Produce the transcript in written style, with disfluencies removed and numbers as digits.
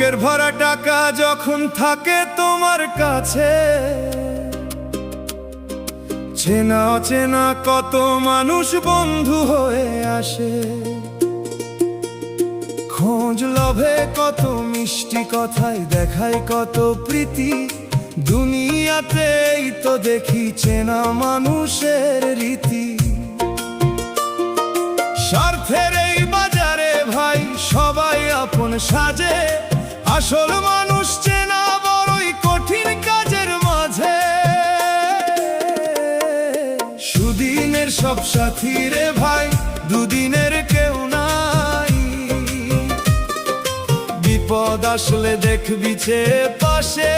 Pocket ভরা টাকা যখন থাকে তোমার কাছে, চেনা অচেনা কত মানুষ বন্ধু হয়ে আসে। খোঁজ লভে কত মিষ্টি কথায় দেখায় কত প্রীতি, দুনিয়াতেই তো দেখি চেনা মানুষের রীতি। স্বার্থের এই বাজারে ভাই সবাই আপন সাজে, আসল মানুষ চেনা বড়ই কঠিন কাজের মাঝে। সুদিনের সব সাথী রে ভাই, দুদিনের কেউ নাই, বিপদ আসলে দেখবি যে পাশে।